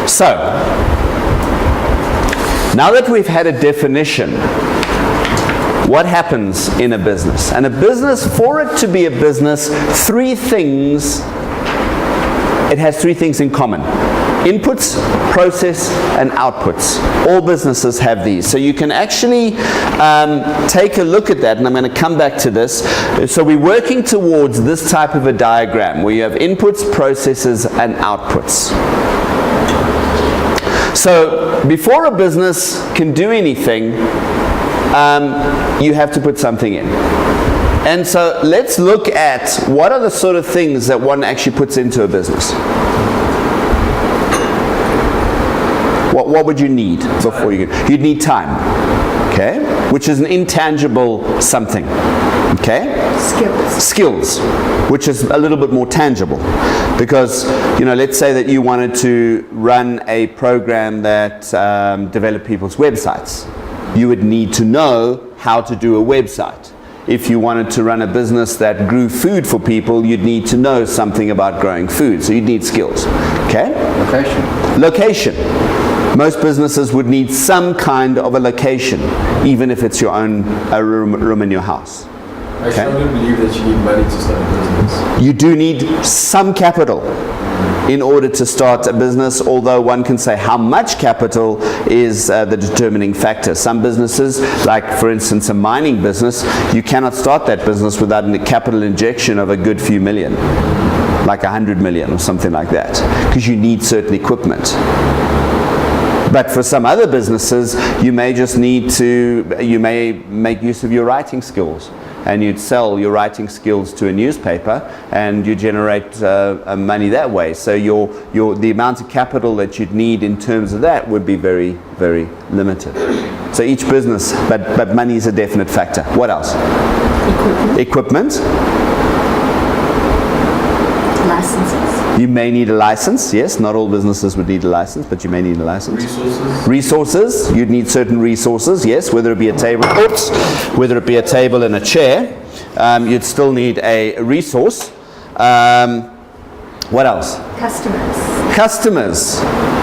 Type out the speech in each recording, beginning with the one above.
So, now that we've had a definition, what happens in a business? And a business, for it to be a business, it has three things in common. Inputs, process, and outputs. All businesses have these. So you can actually take a look at that, and I'm going to come back to this. So we're working towards this type of a diagram where you have inputs, processes, and outputs. So before a business can do anything, you have to put something in. And so let's look at what are the sort of things that one actually puts into a business. What would you need before you'd need time, okay? Which is an intangible something, okay? Skills, which is a little bit more tangible. Because, let's say that you wanted to run a program that developed people's websites. You would need to know how to do a website. If you wanted to run a business that grew food for people, you'd need to know something about growing food. So you'd need skills. Okay? Location. Most businesses would need some kind of a location, even if it's your own room in your house. I strongly believe that you need money to start a business. You do need some capital in order to start a business, although one can say how much capital is the determining factor. Some businesses, like for instance a mining business, you cannot start that business without a capital injection of a good few million, like 100 million or something like that, because you need certain equipment. But for some other businesses, you may make use of your writing skills, and you'd sell your writing skills to a newspaper, and you generate money that way. So the amount of capital that you'd need in terms of that would be very, very limited. So each business, but money is a definite factor. What else? Equipment. Licenses. You may need a license, yes. Not all businesses would need a license, but you may need a license. Resources. You'd need certain resources, yes. Whether it be a table, whether it be a table and a chair, you'd still need a resource. What else? Customers.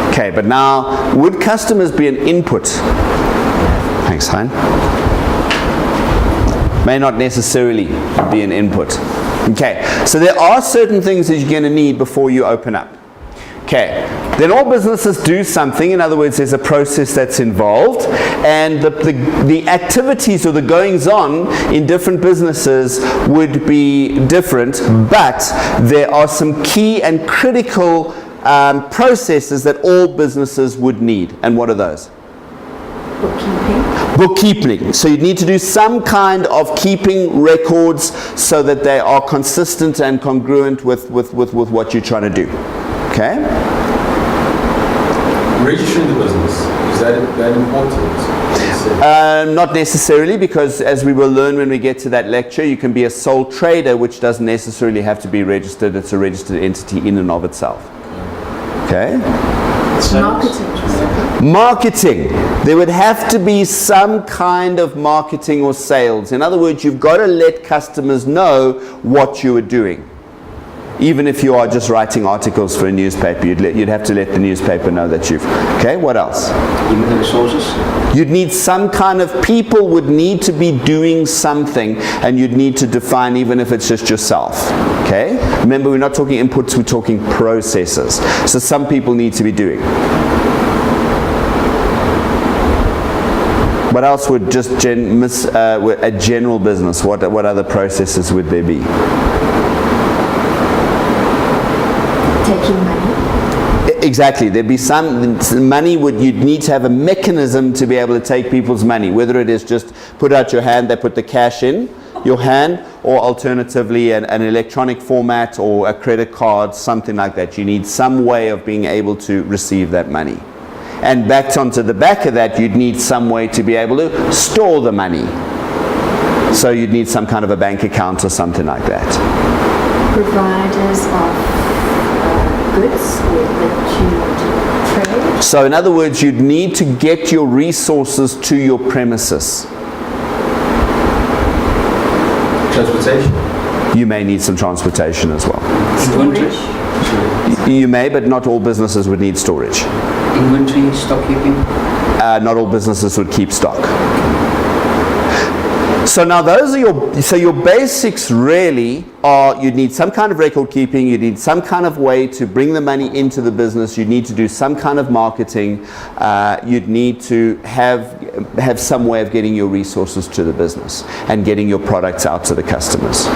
Okay, but now, would customers be an input? Thanks, Hein. May not necessarily be an input. Okay, so there are certain things that you're going to need before you open up. Okay, then all businesses do something. In other words, there's a process that's involved, and the activities or the goings on in different businesses would be different, but there are some key and critical processes that all businesses would need. And what are those? Bookkeeping. So you need to do some kind of keeping records so that they are consistent and congruent with what you're trying to do. Okay? Registering the business, is that important? Not necessarily, because as we will learn when we get to that lecture, you can be a sole trader, which doesn't necessarily have to be registered. It's a registered entity in and of itself. Okay? Marketing. There would have to be some kind of marketing or sales. In other words, you've got to let customers know what you are doing. Even if you are just writing articles for a newspaper, you'd have to let the newspaper know that you've... Okay, what else? Human resources. You'd need some kind of... People would need to be doing something, and you'd need to define, even if it's just yourself. Okay? Remember, we're not talking inputs, we're talking processes. So some people need to be doing. What else would just a general business, what other processes would there be? Taking money. Exactly. There'd be some money. You'd need to have a mechanism to be able to take people's money. Whether it is just put out your hand, they put the cash in your hand, or alternatively an electronic format or a credit card, something like that. You need some way of being able to receive that money. And back onto the back of that, you'd need some way to be able to store the money. So you'd need some kind of a bank account or something like that. Providers of goods that you trade. So in other words, you'd need to get your resources to your premises. Transportation. You may need some transportation as well. Storage. You may, but not all businesses would need storage. Inventory, stock keeping? Not all businesses would keep stock. So now those are your basics really are, you need some kind of record keeping, you need some kind of way to bring the money into the business, you need to do some kind of marketing, you'd need to have some way of getting your resources to the business and getting your products out to the customers.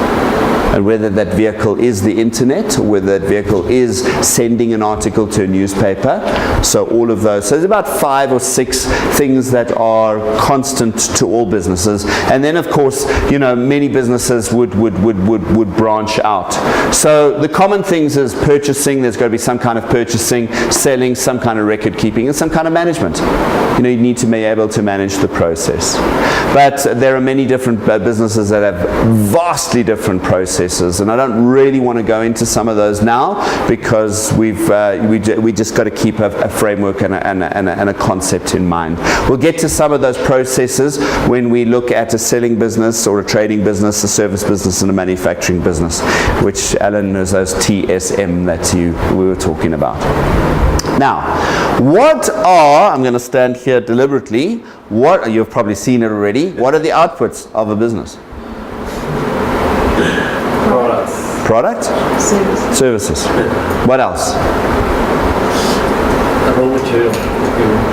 And whether that vehicle is the internet or whether that vehicle is sending an article to a newspaper, so all of those. So there's about 5 or 6 things that are constant to all businesses. And then of course, you know, many businesses would branch out. So the common things is purchasing, there's got to be some kind of purchasing, selling, some kind of record keeping, and some kind of management. You know, you need to be able to manage the process. But there are many different businesses that have vastly different processes, and I don't really want to go into some of those now because we just got to keep a framework and a concept in mind. We'll get to some of those processes when we look at a selling business or a trading business, a service business, and a manufacturing business, which Alan knows those TSM that we were talking about. Now, what are, I'm going to stand here deliberately, you've probably seen it already, what are the outputs of a business? Product? Services. What else? Raw material.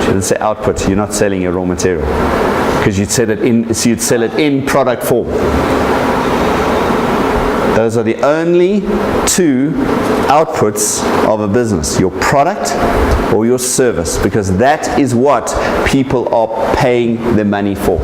You didn't say output, you're not selling your raw material. Because you'd sell it in product form. Those are the only 2 outputs of a business, your product or your service, because that is what people are paying their money for.